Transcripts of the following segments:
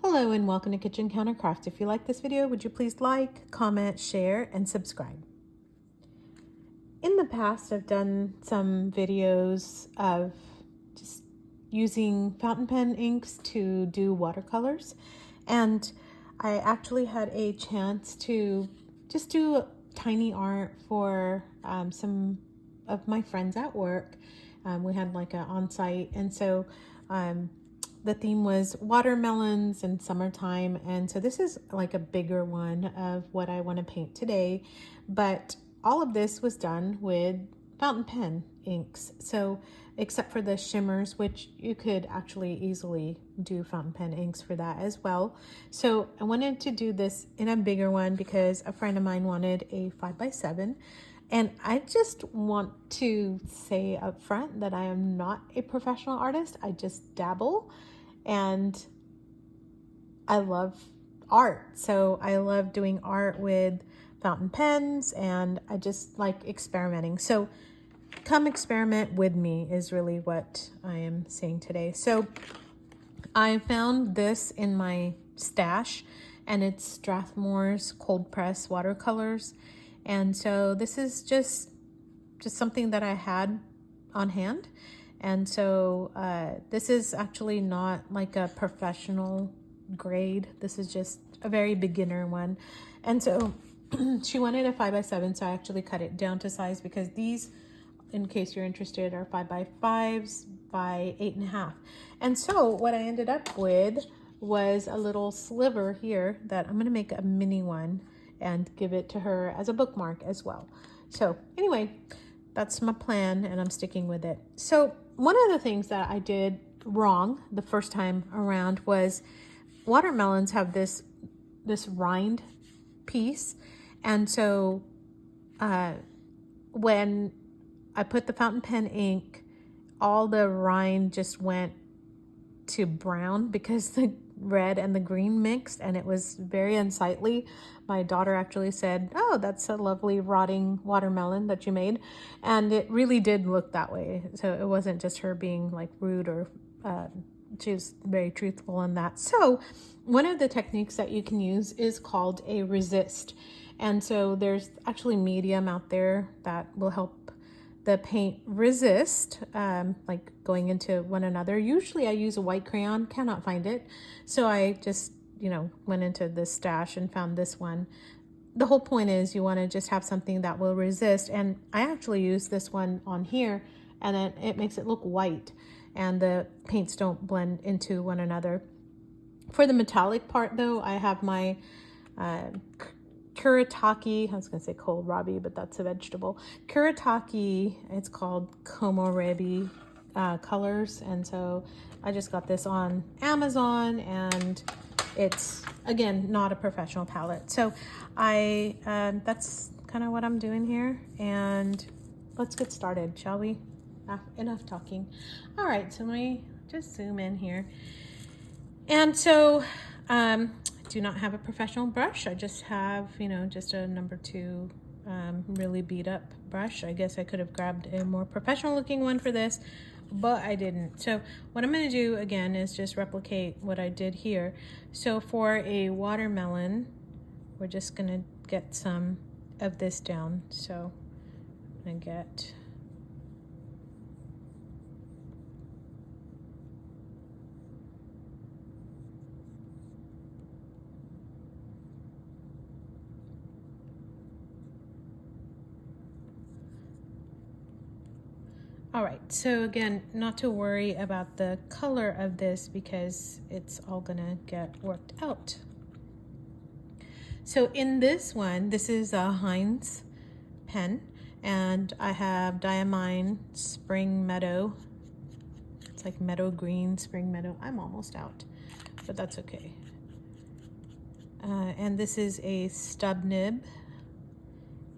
Hello and welcome to Kitchen Counter Crafts. If you like this video, would you please like, comment, share, and subscribe. In the past, I've done some videos of just using fountain pen inks to do watercolors, and I actually had a chance to just do tiny art for some of my friends at work. We had like an on-site, and so the theme was watermelons and summertime, and so this is like a bigger one of what I want to paint today, but all of this was done with fountain pen inks. So except for the shimmers, which you could actually easily do fountain pen inks for that as well. So I wanted to do this in a bigger one because a friend of mine wanted a 5x7. And I just want to say up front that I am not a professional artist. I just dabble, and I love art. So I love doing art with fountain pens, and I just like experimenting. So come experiment with me is really what I am saying today. So I found this in my stash, and it's Strathmore's cold press watercolors. And so this is just something that I had on hand. And so this is actually not like a professional grade. This is just a very beginner one. And so she wanted a 5x7, so I actually cut it down to size because these, in case you're interested, are 5x5s by 8.5. And so what I ended up with was a little sliver here that I'm gonna make a mini one and give it to her as a bookmark as well. So anyway, that's my plan, and I'm sticking with it. So one of the things that I did wrong the first time around was watermelons have this rind piece, and so when I put the fountain pen ink, all the rind just went to brown because the red and the green mixed, and it was very unsightly. My daughter actually said, "Oh, that's a lovely rotting watermelon that you made," and it really did look that way. So it wasn't just her being like rude, or she was very truthful in that. So one of the techniques that you can use is called a resist, and so there's actually medium out there that will help the paint resist, like going into one another. Usually I use a white crayon, cannot find it. So I just, went into this stash and found this one. The whole point is you want to just have something that will resist. And I actually use this one on here, and then it makes it look white, and the paints don't blend into one another. For the metallic part though, I have my Kuretake, I was going to say kohlrabi, but that's a vegetable. Kuretake, it's called kohlrabi colors. And so I just got this on Amazon, and it's, again, not a professional palette. So that's kind of what I'm doing here. And let's get started, shall we? Enough talking. All right, so let me just zoom in here. And so I do not have a professional brush. I just have, just a number 2 really beat up brush. I guess I could have grabbed a more professional looking one for this, but I didn't. So what I'm going to do again is just replicate what I did here. So for a watermelon, we're just going to get some of this down. So I'm going to get all right, so again, not to worry about the color of this because it's all gonna get worked out. So in this one, this is a Heinz pen, and I have Diamine Spring Meadow. It's like meadow green, spring meadow. I'm almost out, but that's okay. And this is a stub nib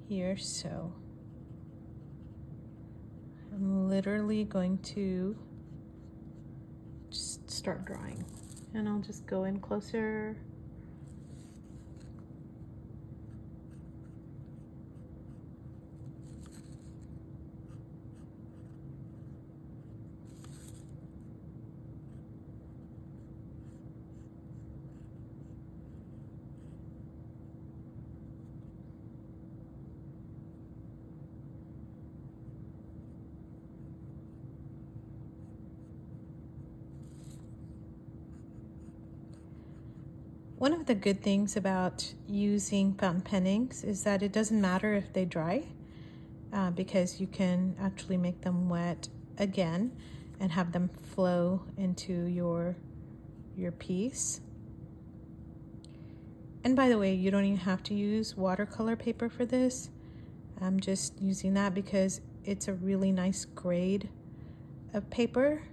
here, so I'm literally going to just start drawing, and I'll just go in closer. One of the good things about using fountain pen inks is that it doesn't matter if they dry, because you can actually make them wet again and have them flow into your piece. And by the way, you don't even have to use watercolor paper for this. I'm just using that because it's a really nice grade of paper,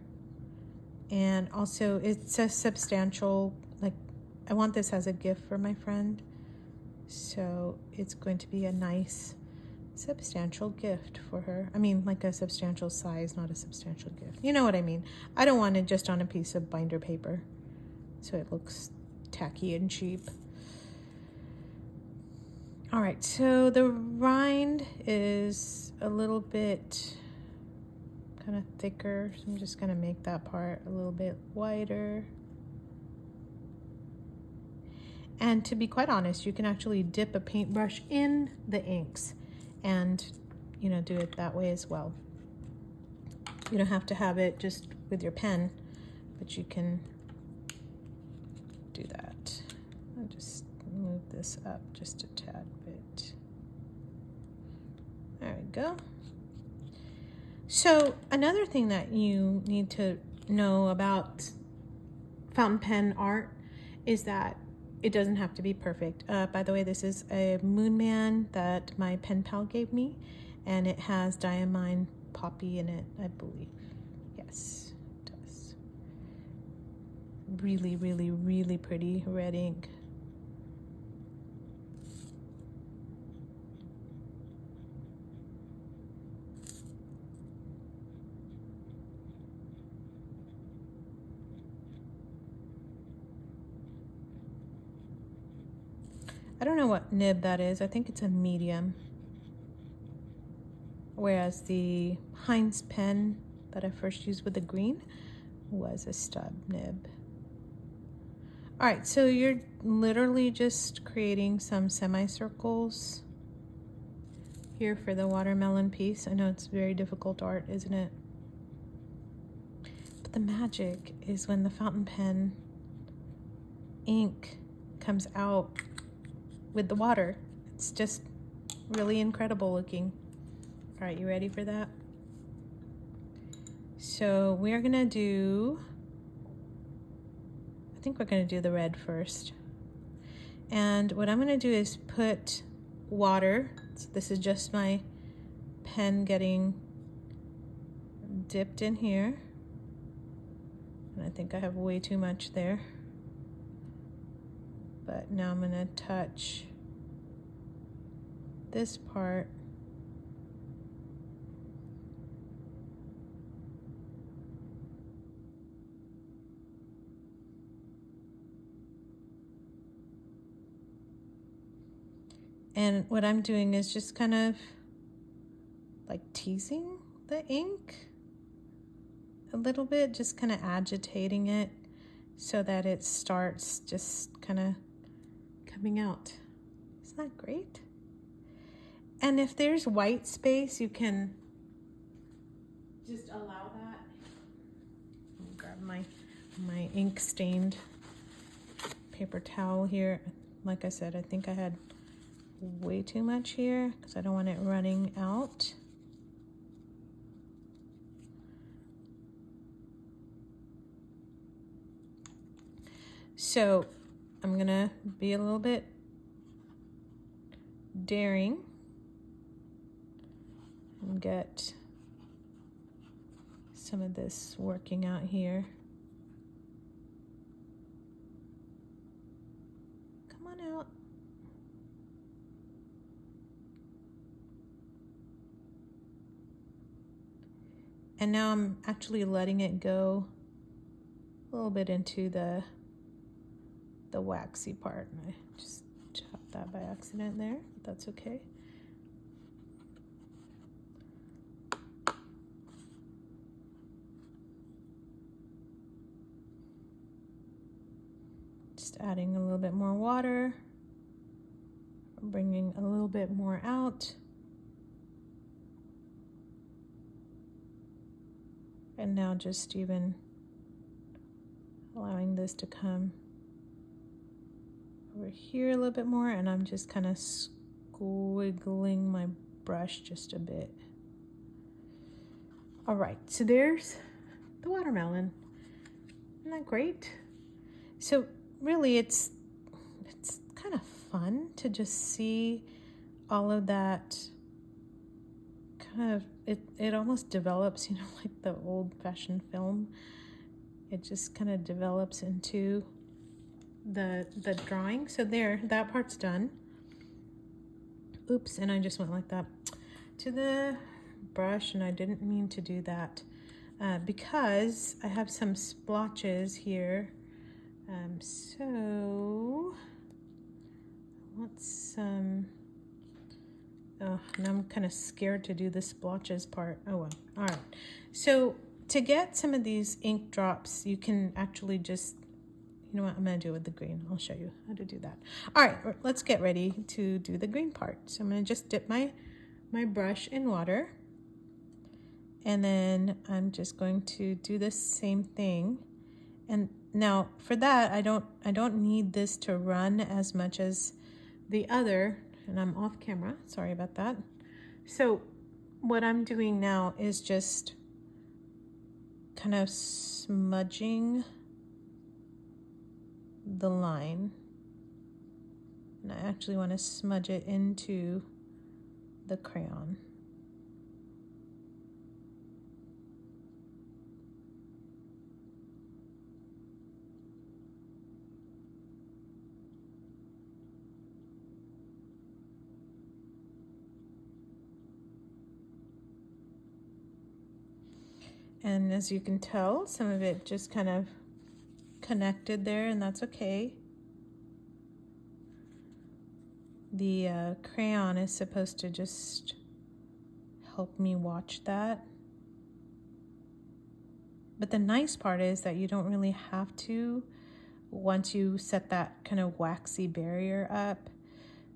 and also it's a substantial, like, I want this as a gift for my friend, so it's going to be a nice substantial gift for her. I mean, like a substantial size, not a substantial gift. You know what I mean? I don't want it just on a piece of binder paper so it looks tacky and cheap. All right, so the rind is a little bit kind of thicker, so I'm just gonna make that part a little bit wider. And to be quite honest, you can actually dip a paintbrush in the inks and, you know, do it that way as well. You don't have to have it just with your pen, but you can do that. I'll just move this up just a tad bit. There we go. So another thing that you need to know about fountain pen art is that it doesn't have to be perfect. By the way, this is a Moon Man that my pen pal gave me, and it has diamine poppy in it, I believe. Yes, it does. Really, really, really pretty red ink. I don't know what nib that is. I think it's a medium. Whereas the Heinz pen that I first used with the green was a stub nib. All right, so you're literally just creating some semicircles here for the watermelon piece. I know it's very difficult art, isn't it? But the magic is when the fountain pen ink comes out with the water. It's just really incredible looking. All right, you ready for that? So we're gonna do, I think we're gonna do the red first. And what I'm gonna do is put water. So this is just my pen getting dipped in here. And I think I have way too much there. But now I'm gonna touch this part. And what I'm doing is just kind of like teasing the ink a little bit, just kind of agitating it so that it starts just kind of coming out. Isn't that great? And if there's white space, you can just allow that. Let me grab my ink stained paper towel here. Like I said, I think I had way too much here because I don't want it running out. So I'm gonna be a little bit daring and get some of this working out here. Come on out. And now I'm actually letting it go a little bit into the waxy part. And I just chopped that by accident there, but that's okay. Just adding a little bit more water, bringing a little bit more out. And now just even allowing this to come over here a little bit more, and I'm just kind of squiggling my brush just a bit. All right, so there's the watermelon. Isn't that great? So really it's kind of fun to just see all of that kind of, it almost develops, you know, like the old-fashioned film. It just kind of develops into the drawing. So there, that part's done. Oops, and I just went like that to the brush, and I didn't mean to do that because I have some splotches here. So I want some, oh, now I'm kind of scared to do the splotches part. Oh well, all right. So to get some of these ink drops, you can actually just, you know what, I'm gonna do it with the green. I'll show you how to do that. All right, let's get ready to do the green part. So I'm gonna just dip my brush in water, and then I'm just going to do the same thing. And now for that, I don't need this to run as much as the other, and I'm off camera, sorry about that. So what I'm doing now is just kind of smudging the line. And I actually want to smudge it into the crayon. And as you can tell, some of it just kind of connected there, and that's okay. The crayon is supposed to just help me watch that. But the nice part is that you don't really have to once you set that kind of waxy barrier up,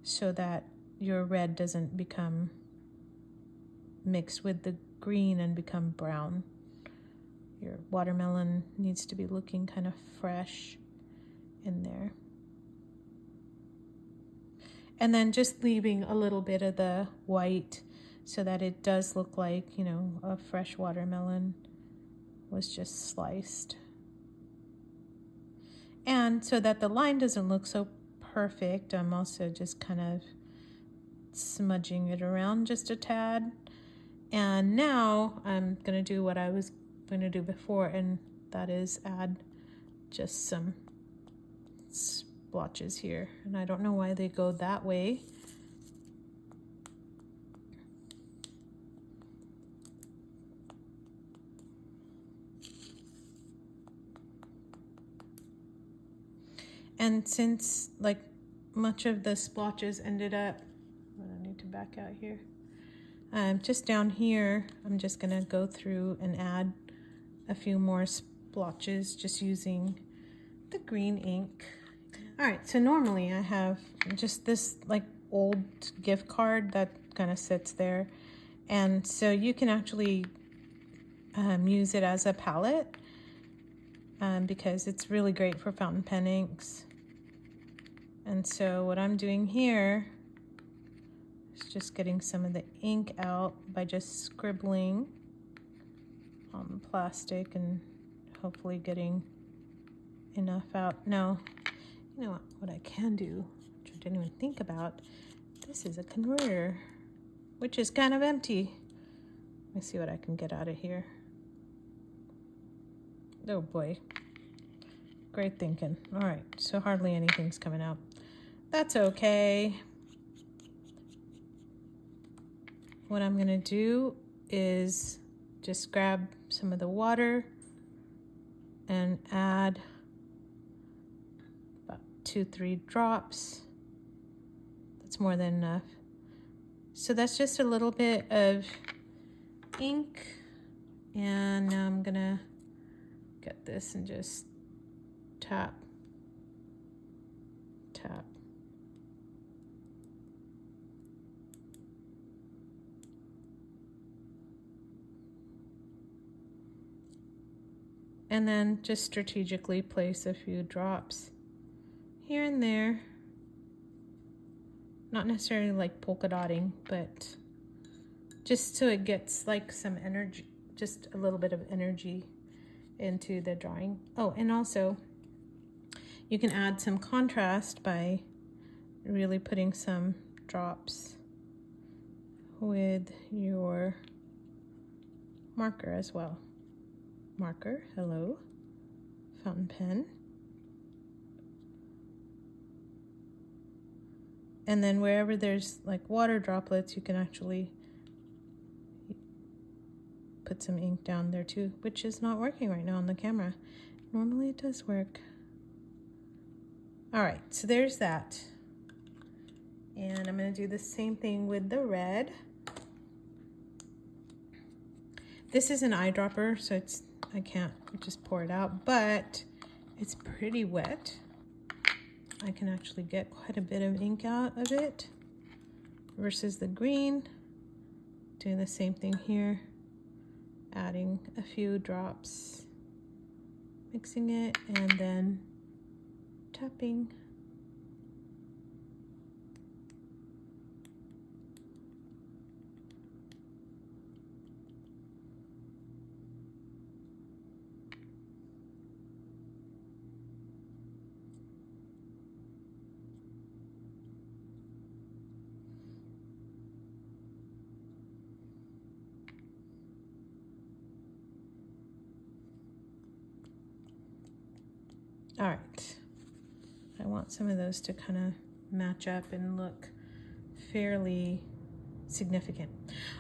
so that your red doesn't become mixed with the green and become brown. Your watermelon needs to be looking kind of fresh in there. And then just leaving a little bit of the white so that it does look like, you know, a fresh watermelon was just sliced. And so that the line doesn't look so perfect, I'm also just kind of smudging it around just a tad. And now I'm going to do what I was going to do before, and that is add just some splotches here. And I don't know why they go that way. And since like much of the splotches ended up, I need to back out here. Just down here, I'm just gonna go through and add a few more splotches just using the green ink. All right, so normally I have just this like old gift card that kind of sits there. And so you can actually use it as a palette because it's really great for fountain pen inks. And so what I'm doing here is just getting some of the ink out by just scribbling on the plastic and hopefully getting enough out. Now, you know what I can do, which I didn't even think about, this is a converter, which is kind of empty. Let me see what I can get out of here. Oh boy, great thinking. All right, so hardly anything's coming out. That's okay. What I'm gonna do is just grab some of the water and add about 2-3 drops. That's more than enough. So that's just a little bit of ink, and now I'm gonna get this and just tap, tap. And then just strategically place a few drops here and there Not necessarily like polka dotting, but just so it gets like some energy, just a little bit of energy into the drawing. Oh, and also you can add some contrast by really putting some drops with your marker as well. Marker, hello, fountain pen. And then wherever there's like water droplets, you can actually put some ink down there too, which is not working right now on the camera. Normally it does work. All right, so there's that. And I'm gonna do the same thing with the red. This is an eyedropper, so I can't just pour it out, but it's pretty wet. I can actually get quite a bit of ink out of it versus the green. Doing the same thing here, adding a few drops, mixing it, and then tapping. All right, I want some of those to kind of match up and look fairly significant.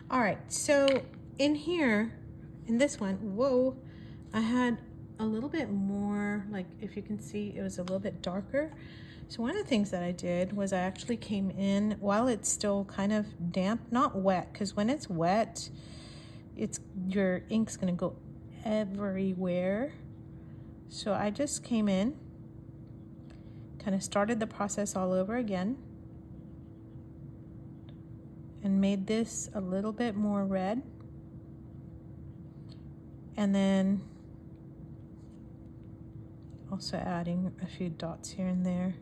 All right, so in here, in this one, whoa, I had a little bit more, like if you can see, it was a little bit darker. So one of the things that I did was I actually came in while it's still kind of damp, not wet, because when it's wet, your ink's gonna go everywhere. So I just came in, kind of started the process all over again, and made this a little bit more red. And then also adding a few dots here and there.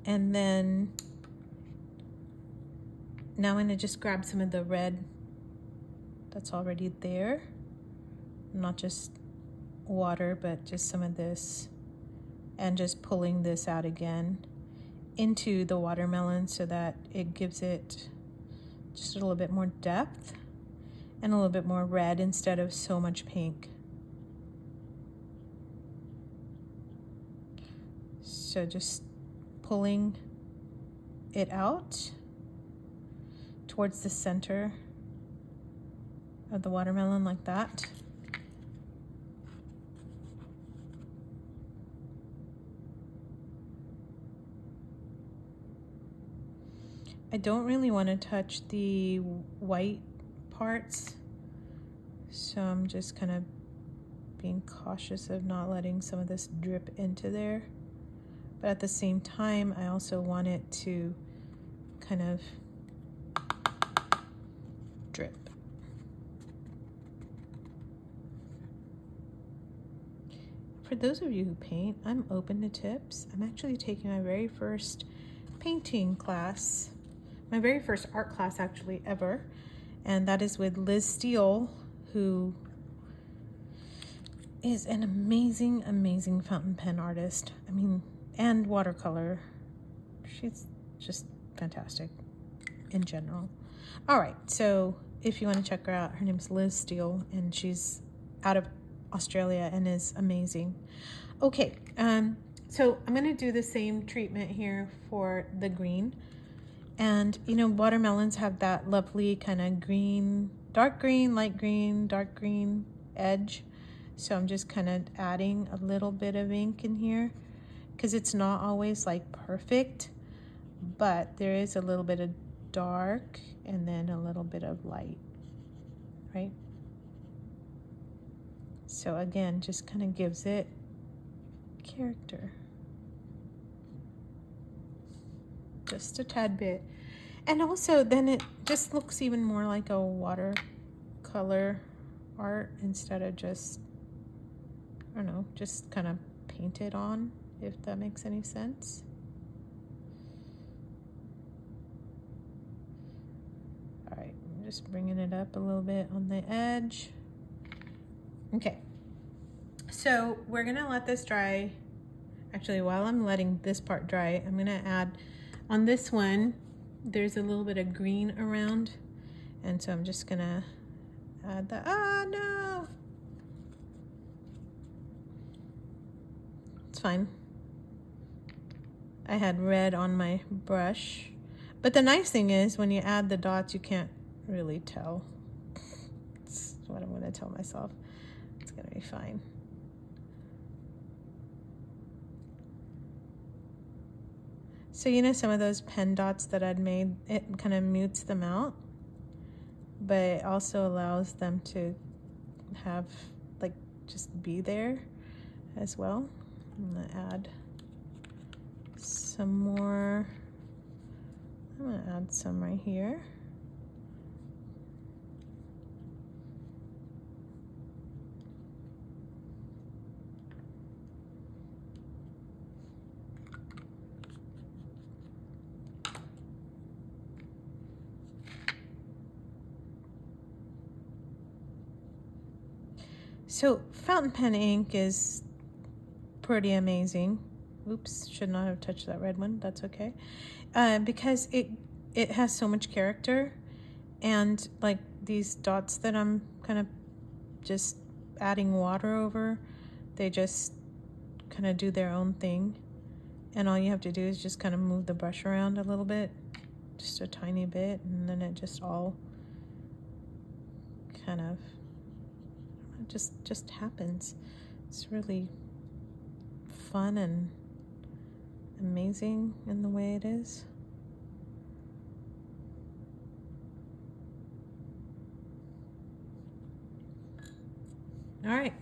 And then now I'm going to just grab some of the red that's already there. Not just water, but just some of this. And just pulling this out again into the watermelon so that it gives it just a little bit more depth and a little bit more red instead of so much pink. So just pulling it out towards the center of the watermelon like that. I don't really want to touch the white parts, so I'm just kind of being cautious of not letting some of this drip into there. But at the same time, I also want it to kind of drip. For those of you who paint, I'm open to tips. I'm actually taking my very first painting class, my very first art class actually ever, and that is with Liz Steele, who is an amazing, amazing fountain pen artist. I mean, and watercolor. She's just fantastic in general. All right, so if you want to check her out, her name's Liz Steele, and she's out of Australia and is amazing. Okay, so I'm going to do the same treatment here for the green. And, you know, watermelons have that lovely kind of green, dark green, light green, dark green edge. So I'm just kind of adding a little bit of ink in here because it's not always like perfect, but there is a little bit of dark and then a little bit of light, right? So again, just kind of gives it character. Just a tad bit. And also then it just looks even more like a watercolor art instead of just, I don't know, just kind of painted on, if that makes any sense. All right, I'm just bringing it up a little bit on the edge. Okay, so we're gonna let this dry. Actually, while I'm letting this part dry, I'm gonna add, on this one, there's a little bit of green around, and so I'm just gonna add that. Ah, no! It's fine. I had red on my brush, but the nice thing is when you add the dots, you can't really tell. That's what I'm gonna tell myself. It's gonna be fine. So you know some of those pen dots that I'd made, it kind of mutes them out, but it also allows them to have, like, just be there as well. I'm gonna add some more. I'm gonna add some right here. So fountain pen ink is pretty amazing. Oops, should not have touched that red one. That's okay. Because it has so much character, and like these dots that I'm kind of just adding water over, they just kind of do their own thing. And all you have to do is just kind of move the brush around a little bit, just a tiny bit, and then it just all kind of just happens. It's really fun and amazing in the way it is. All right,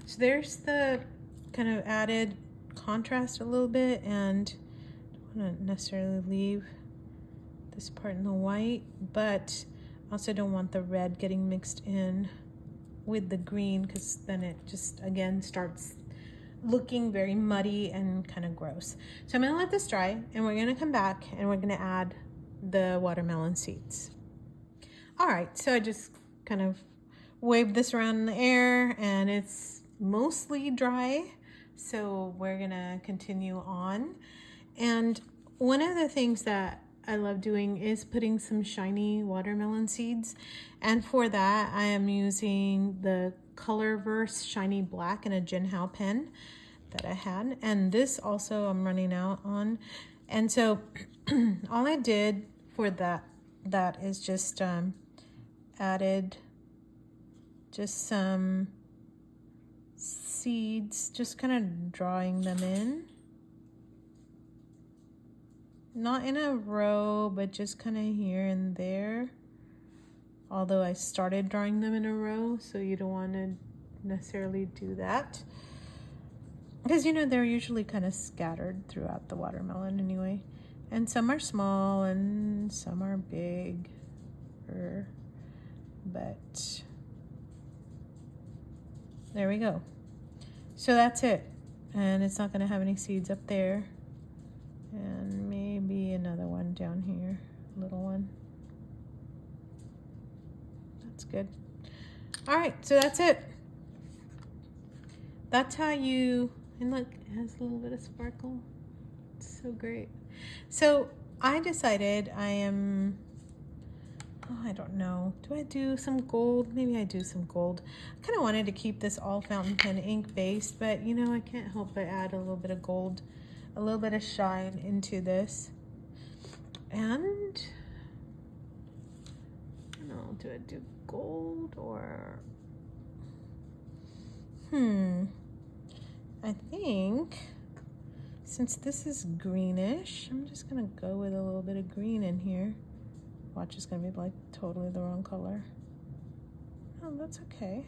so there's the kind of added contrast a little bit, and I don't want to necessarily leave this part in the white, but also don't want the red getting mixed in with the green, because then it just again starts looking very muddy and kind of gross. So I'm gonna let this dry, and we're gonna come back and we're gonna add the watermelon seeds. All right, so I just kind of waved this around in the air and it's mostly dry. So we're gonna continue on. And one of the things that I love doing is putting some shiny watermelon seeds. And for that, I am using the Colorverse Shiny Black in a Jinhao pen that I had. And this also I'm running out on. And so all I did for that is just added just some seeds, just kind of drawing them in. Not in a row, but just kind of here and there. Although I started drawing them in a row, so you don't want to necessarily do that. Because, you know, they're usually kind of scattered throughout the watermelon anyway. And some are small and some are big. But there we go. So that's it. And it's not going to have any seeds up there. And maybe another one down here, little one. That's good. All right, so that's it. That's how you, and look, it has a little bit of sparkle. It's so great. So I decided I don't know. Do I do some gold? Maybe I do some gold. I kind of wanted to keep this all fountain pen ink based, but you know, I can't help but add a little bit of gold, a little bit of shine into this. And I don't know, do I do gold or I think since this is greenish, I'm just gonna go with a little bit of green in here. Watch, it's gonna be like totally the wrong color. Oh, that's okay.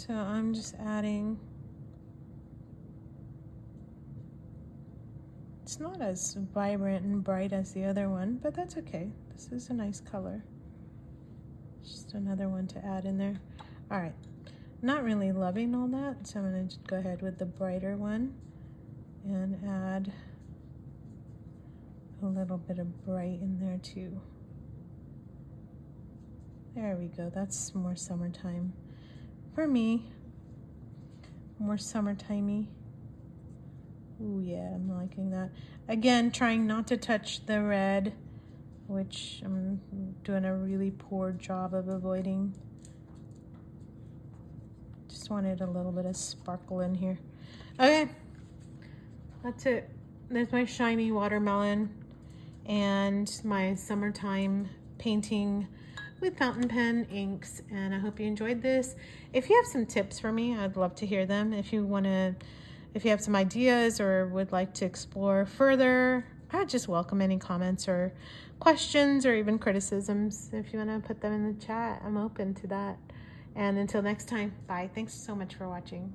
So I'm just adding. It's not as vibrant and bright as the other one, but that's okay. This is a nice color. Just another one to add in there. All right, not really loving all that, so I'm gonna just go ahead with the brighter one and add a little bit of bright in there too. There we go, that's more summertime. For me, more summertimey. Ooh, yeah, I'm liking that. Again, trying not to touch the red, which I'm doing a really poor job of avoiding. Just wanted a little bit of sparkle in here. Okay, that's it. There's my shiny watermelon and my summertime painting with fountain pen inks, and I hope you enjoyed this. If you have some tips for me, I'd love to hear them. If you have some ideas or would like to explore further, I just welcome any comments or questions or even criticisms. If you want to put them in the chat, I'm open to that. And until next time, bye. Thanks so much for watching.